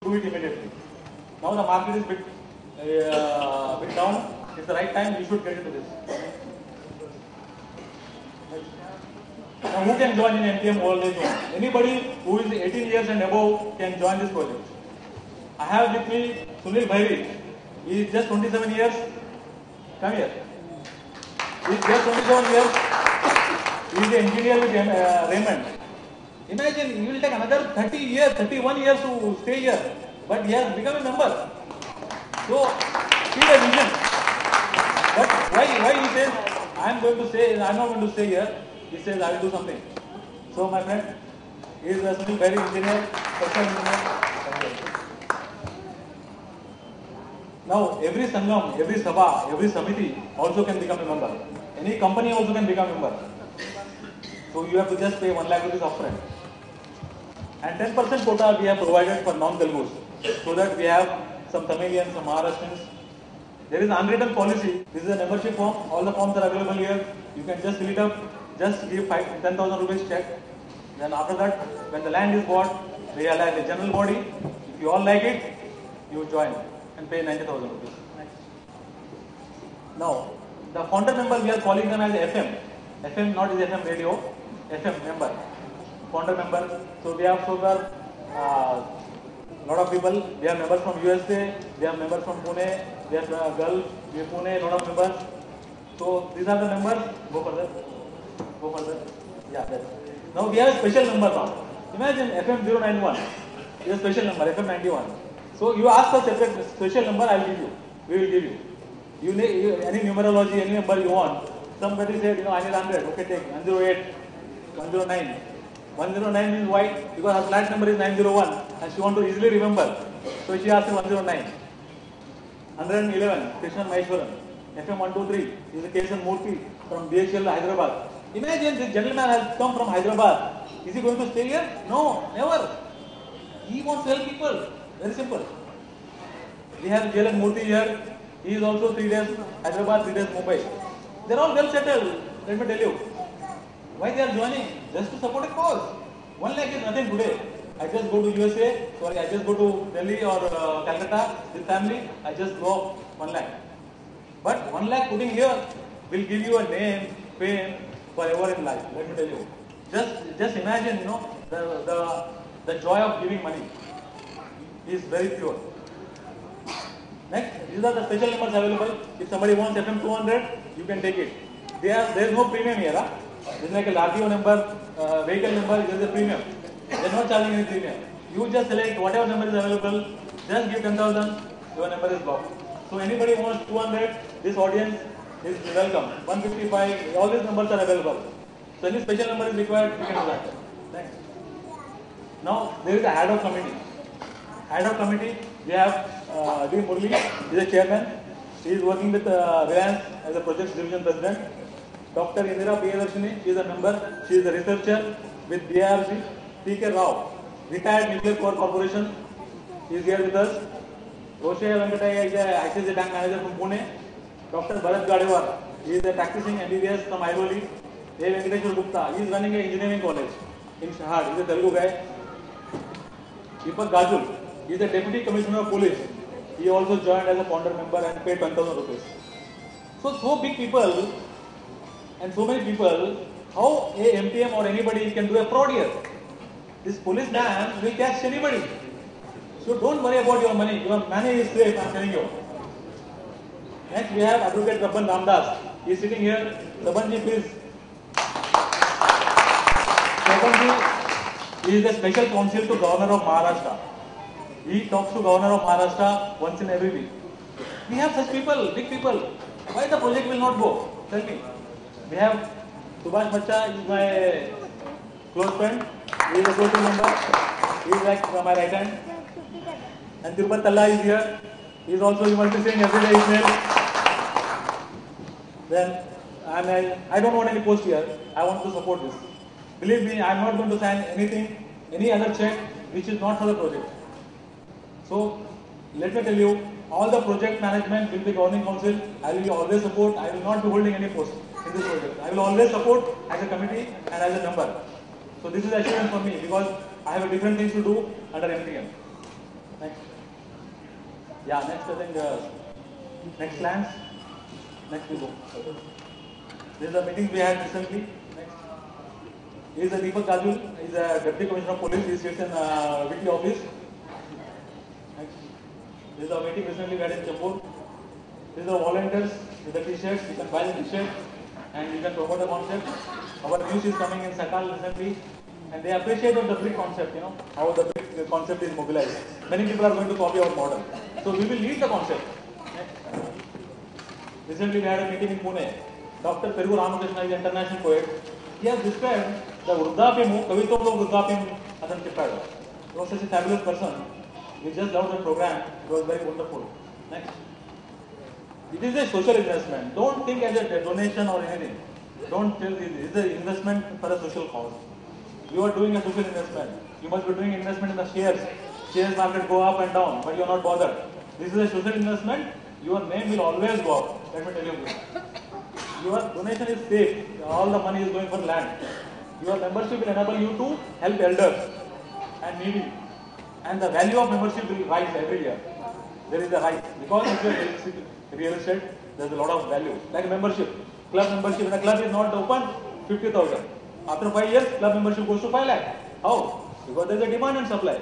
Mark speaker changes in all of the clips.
Speaker 1: do it immediately. Now the market is bit down. It's the right time. You should get into this. Now, who can join in NPM old age home? Anybody who is 18 years and above can join this project. I have with me Sunil Bhairi. He is just 27 years. Come here. He is just 27 years. He is the engineer with Raymond. Imagine, he will take another 30 years, 31 years to stay here. But he has become a member. So, see the vision. But why he says, I'm not going to stay here. He says, I will do something. So, my friend, he is a very engineer, structural engineer. Now, every Sangam, every Sabha, every Samiti also can become a member. Any company also can become a member. So, you have to just pay 1 lakh rupees upfront. And 10% quota we have provided for non-Telugus. So that we have some Tamilians, some Maharashtrians. There is an unwritten policy. This is a membership form. All the forms are available here. You can just fill it up. Just give 10,000 rupees check. Then after that, when the land is bought, they allow the general body. If you all like it, you join and pay 90,000 rupees. Now, the founder member, we are calling them as FM. FM, not is FM radio. FM member. Founder member. So we have lot of people. We have members from USA. We have members from Pune. We have Gulf. We have Pune. Lot of members. So these are the members. Go further. Go further. Yeah. That's. Now we have a special number now. Imagine FM 091 is a special number. FM 91. So you ask for separate special number. I will give you. We will give you. You need any numerology, any number you want. Somebody said, I need 100. Okay, take 108, 109. 109 means why? Because her flat number is 901 and she wants to easily remember. So she asked 109. 111, Krishnan Maheshwaran. FM 123 is a Kesan Murthy from BHL Hyderabad. Imagine this gentleman has come from Hyderabad. Is he going to stay here? No, never. He wants to help people. Very simple. We have JLN Murthy here. He is also 3 days Hyderabad, 3 days Mumbai. They are all well settled. Let me tell you. Why they are joining? Just to support a cause. 1 lakh is nothing today. I just go to USA, I just go to Delhi or Calcutta with family, I just go 1 lakh. But 1 lakh putting here will give you a name, fame forever in life. Let me tell you. Just imagine, the joy of giving money is very pure. Next, these are the special numbers available. If somebody wants FM 200, you can take it. There is no premium here. Huh? It's like a RTO number, vehicle number, there is a premium. They are not charging any premium. You just select whatever number is available, just give 10,000, your number is blocked. So anybody who wants 200, this audience is welcome. 155, all these numbers are available. So any special number is required, you can do that. Thanks. Now there is a ad hoc committee. Ad hoc committee, we have D. Murli, he is a chairman. He is working with Reliance as a project division president. Dr. Indira Priyadarshini, she is a member. She is a researcher with DIRC. T.K. Rao, retired Nuclear Power Corporation. He is here with us. Roshe Venkataya is a ICICI Bank manager from Pune. Dr. Bharat Gadewar, he is a practicing MBBS from Airoli. A. Venkateshwar Gupta, he is running an engineering college in Shahad. He is a Telugu guy. Deepak Gajul, he is a deputy commissioner of police. He also joined as a founder member and paid 10,000 rupees. So big people and so many people, how a MTM or anybody can do a fraud here? This policeman will catch anybody. So don't worry about your money. Your money is safe, I am telling you. Next we have Advocate Rabban Ramdas. He is sitting here. Rabbanji, please. Rabbanji is the special counsel to Governor of Maharashtra. He talks to Governor of Maharashtra once in every week. We have such people, big people. Why the project will not go? Tell me. We have Subhash Macha, is my close friend. He is a go-to member. He is like my right hand. And Tirupati Talla is here. He is also, you must be saying every day email. Then I don't want any post here. I want to support this. Believe me, I am not going to sign anything, any other check which is not for the project. So let me tell you, all the project management will be governing council. I will always support. I will not be holding any post in this project. I will always support as a committee and as a member. So this is assurance for me because I have different things to do under MTM. Next. Yeah, next I think, next plans. Next we go. This is the meeting we had recently. Next. He is Deepak Kajul. He is a Deputy Commissioner of Police. He sits in Wiki office. Next. This is the meeting recently we had in Chambur. These are volunteers with the t-shirts. You can buy the t-shirt and you can promote the concept. Our news is coming in Sakal recently and they appreciated the brick concept, you know, how the brick concept is mobilized. Many people are going to copy our model. So we will lead the concept. Next. Recently we had a meeting in Pune. Dr. Perugu Ramakrishna is an international poet. He has described the Vruddhapyamu, Kavitavlo Vruddhapyamu Adan Chippada. He was such a fabulous person. We just loved the program. It was very wonderful. Next. It is a social investment. Don't think as a donation or anything. Don't tell this. It is an investment for a social cause. You are doing a social investment. You must be doing investment in the shares. Shares market go up and down, but you are not bothered. This is a social investment. Your name will always go up. Let me tell you this. Your donation is safe. All the money is going for land. Your membership will enable you to help elders and needy. And the value of membership will rise every year. There is a rise. Because if you are real estate, there is a lot of value. Like a membership. Club membership. When a club is not open, 50,000. After 5 years, club membership goes to 5 lakh. How? Because there is a demand and supply.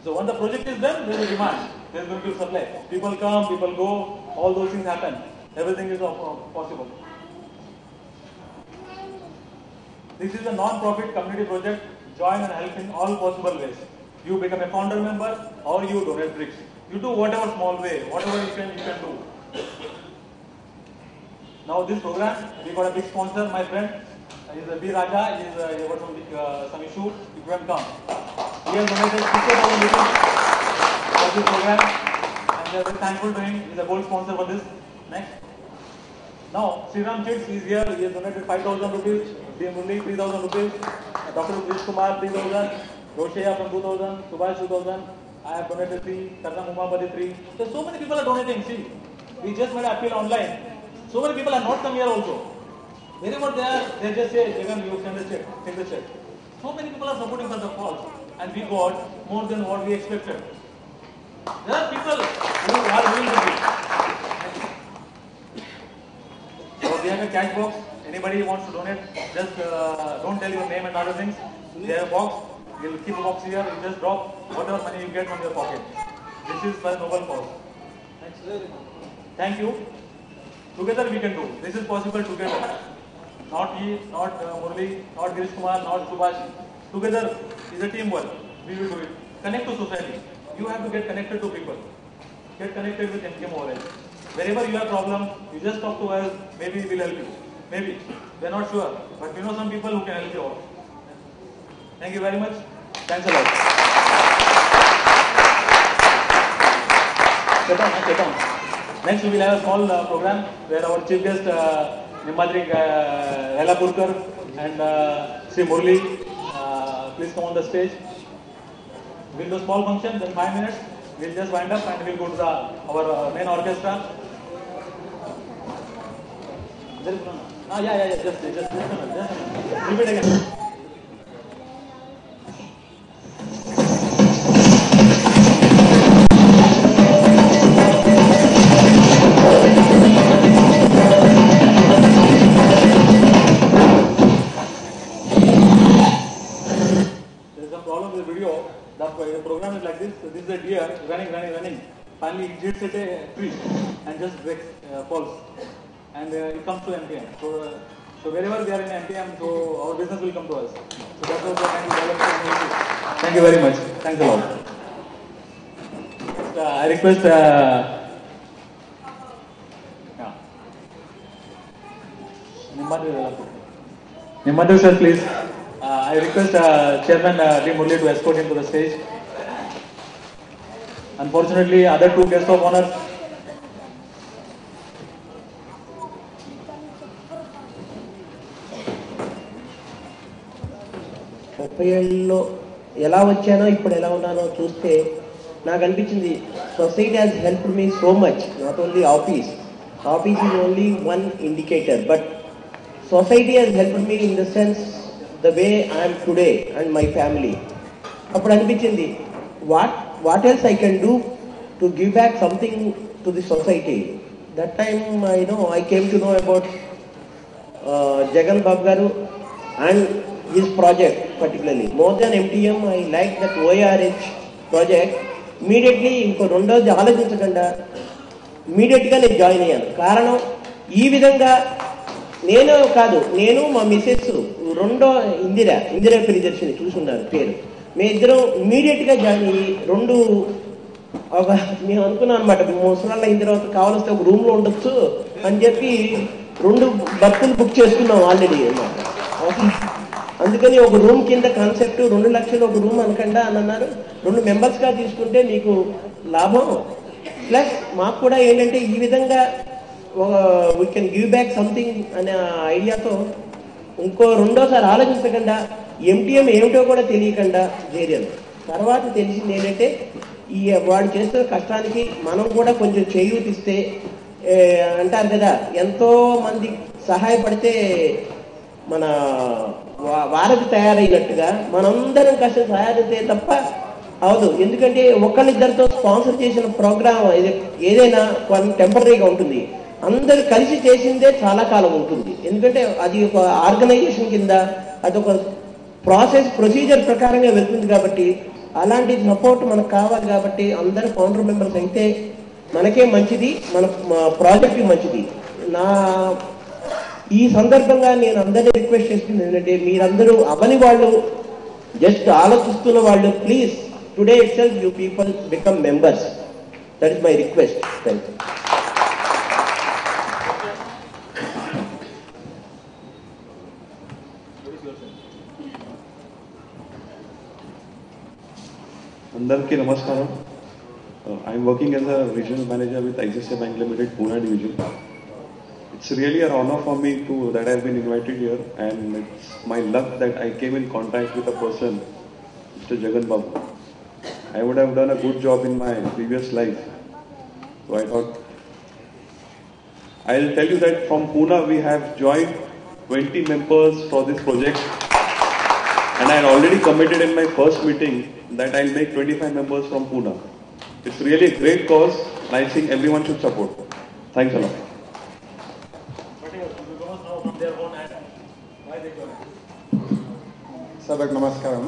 Speaker 1: So when the project is done, there is a demand. There is going to be supply. People come, people go. All those things happen. Everything is possible. This is a non-profit community project. Join and help in all possible ways. You become a founder member or you donate bricks. You do whatever small way, whatever you can do. Now this program, we got a big sponsor, my friend. He is B. Raja. He is got some issue. You can come. He has donated 50,000 rupees for this program, and we are very thankful to him. He is a gold sponsor for this. Next. Now, Sriram Chits is here. He has donated 5,000 rupees. D. Murli 3,000 rupees. Dr. Krish Kumar 3,000. Roshaya from 2,000. Subhash 2,000. I have donated 3. Karnam Umapati 3. So many people are donating. See, we just made an appeal online. So many people are not come here also. Wherever they are, they just say, Jagan, you send the check, take the check. So many people are supporting for the cause, and we got more than what we expected. There are people who are willing to give. So we have a cash box. Anybody who wants to donate, just don't tell your name and other things. They have a box. We'll keep a box here. You just drop whatever money you get from your pocket. This is for a noble cause. Thank you. Together we can do. This is possible together. Not he, not Murli, not Girish Kumar, not Subhash. Together is a teamwork. We will do it. Connect to society. You have to get connected to people. Get connected with MKMORL. Wherever you have problem, you just talk to us. Maybe we will help you. Maybe. We are not sure. But we know some people who can help you out. Thank you very much. Thanks a lot. Chetan. Next we will have a small program where our chief guest Nimbadri Relapurkar and Sri Murli, please come on the stage. We'll do a small function, then 5 minutes. We'll just wind up and we'll go to our main orchestra. Just a minute. Repeat again. The program is like this. So this is a deer running. Finally, it hits at a tree and just breaks, falls, and it comes to MTM. So wherever we are in MTM, so our business will come to us. So that's what we are trying to develop. Thank you very much. Thanks a lot. I request. Nimbadri sir, please. I request Chairman D. Murli to escort him to the stage. Unfortunately, other two guests of honor.
Speaker 2: ఏళ్ళలో ఎలా వచ్చానో ఇప్పుడు ఎలా ఉన్నానో చూస్తే నాకు అనిపించింది society has helped me so much, not only office is only one indicator, but society has helped me in the sense the way I am today and my family. అప్పుడు అనిపించింది what else I can do to give back something to the society. That time I came to know about Jagan Babu Garu and his project particularly. More than MTM, I like that OARH project. Immediately ఇంకో రెండోది ఆలోచించకుండా ఇమీడియట్గా నేను join అయ్యాను. కారణం ఈ విధంగా నేను మా మిసెస్ రెండో ఇందిరా ప్రియదర్శిని చూసున్నారు పేరు. మేము ఇద్దరం ఇమీడియట్గా జాయిన్ అయ్యి మేము అనుకున్నాం అనమాట, ముసలాళ్ళు అయిన తర్వాత కావాల్సిన ఒక రూమ్లో ఉండొచ్చు అని చెప్పి 2 బర్తులు బుక్ చేసుకున్నాం ఆల్రెడీ అన్నమాట. అందుకని ఒక రూమ్ కింద కాన్సెప్ట్ 2 లక్షలు ఒక రూమ్ అనకుండా అని అన్నారు. 2 మెంబర్స్గా తీసుకుంటే మీకు లాభం, ప్లస్ మాకు కూడా ఏంటంటే ఈ విధంగా we can give back something అనే ఐడియాతో రెండోసారి ఆలోచించకుండా MTM ఏమిటో కూడా తెలియకుండా చేరాను. తర్వాత తెలిసింది ఏంటంటే వాడు చేస్తున్న కష్టానికి మనం కూడా కొంచెం చేయూతిస్తే అంటారు కదా, ఎంతో మంది సహాయపడితే మన వారధి తయారైనట్టుగా మనందరం కష్టం సహాయపడితే తప్ప అవదు. ఎందుకంటే ఒకళ్ళిద్దరితో స్పాన్సర్ చేసిన ప్రోగ్రామ్ ఏదైనా టెంపరీగా ఉంటుంది, అందరు కలిసి చేసిందే చాలా కాలం ఉంటుంది. ఎందుకంటే అది ఒక ఆర్గనైజేషన్ కింద అదొక ప్రొసీజర్ ప్రకారంగా వెళ్తుంది. కాబట్టి అలాంటి సపోర్ట్ మనకు కావాలి. కాబట్టి అందరు ఫౌండర్ మెంబర్స్ అయితే మనకే మంచిది, మన ప్రాజెక్ట్కి మంచిది. ఈ సందర్భంగా నేను అందరినీ రిక్వెస్ట్ చేస్తుంది ఏంటంటే, మీరందరూ అవని వాళ్ళు జస్ట్ ఆలోచిస్తున్న వాళ్ళు, please today it self you people become members. That is my request. Thank you.
Speaker 3: అందరికీ నమస్కారం. I'm working as a regional manager with ICICI Bank Limited, Pune division. It's really an honor for me that I've been invited here, and it's my luck that I came in contact with a person, Mr. Jagan Babu. I would have done a good job in my previous life. So I thought, I'll tell you that from Pune we have joined 20 members for this project, and I had already committed in my first meeting that I'll make 25 members from Pune. It's really a great cause, and I think everyone should support. Thanks a lot.
Speaker 4: Sabak Namaskaram.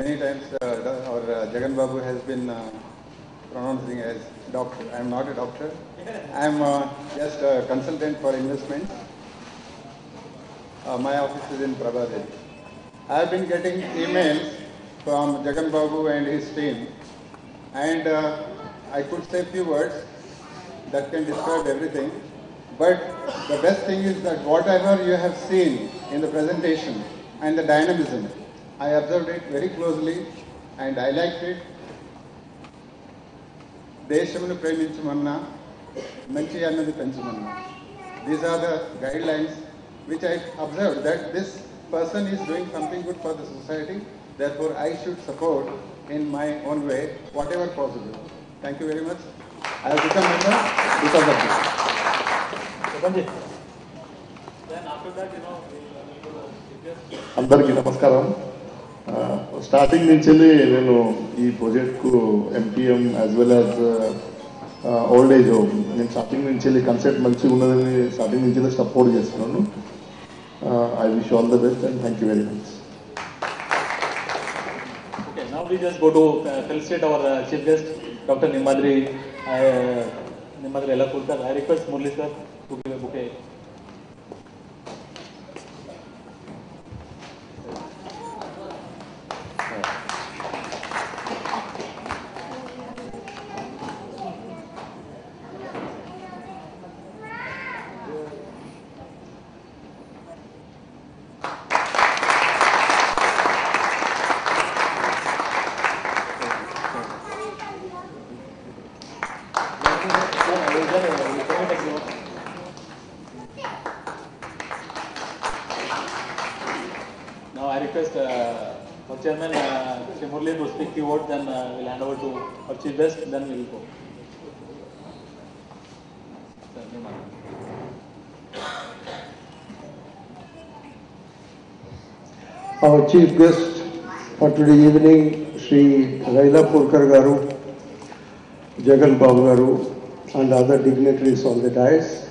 Speaker 4: Many times our Jagan Babu has been pronouncing as doctor. I am not a doctor. I am just a consultant for investments. My office is in Prabhadev. I have been getting emails from Jagan Babu and his team, and I could say few words that can describe everything. But the best thing is that whatever you have seen in the presentation and the dynamism, I observed it very closely and I liked it. Deshamunu preminchamanna, manchi annadi penchamanna. These are the guidelines which I observed, that this person is doing something good for the society. Therefore, I should support in my own way, whatever possible. Thank you very much. I have become member because of this.
Speaker 1: Then after that,
Speaker 5: అందరికీ నమస్కారం. Starting నుంచి నేను ఈ ప్రాజెక్ట్కు MTM as well as old age home, నేను starting నుంచి concept మంచిగా ఉన్నదని స్టార్టింగ్ నుంచి సపోర్ట్ చేస్తున్నాను. I wish all the best and thank you very much.
Speaker 1: Okay, now we just go to felicitate our chief guest, Dr. Nimmadri Elakulkar. I request Murli sir to give a bouquet. Now I request our chairman, Shri Murli, to speak few words, then we'll hand over to our chief guest, then we will go. Sir, Nimmadri.
Speaker 6: Our chief guest for today evening, Sri Raila Purkar Garu, Jagan Babu Garu, and other dignitaries on the dais,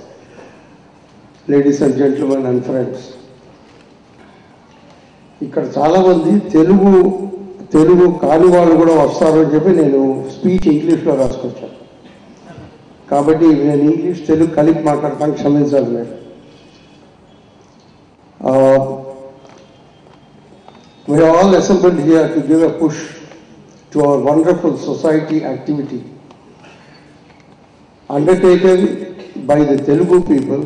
Speaker 6: ladies and gentlemen and friends. ఇక్కడ చాలామంది తెలుగు కాని వాళ్ళు కూడా వస్తారని చెప్పి నేను speech ఇంగ్లీష్లో రాసుకొచ్చాను. కాబట్టి నేను ఇంగ్లీష్ తెలుగు కలిపి మాట్లాడతాను, క్షమించాలి మీరు. We are all assembled here to give a push to our wonderful society activity undertaken by the Telugu people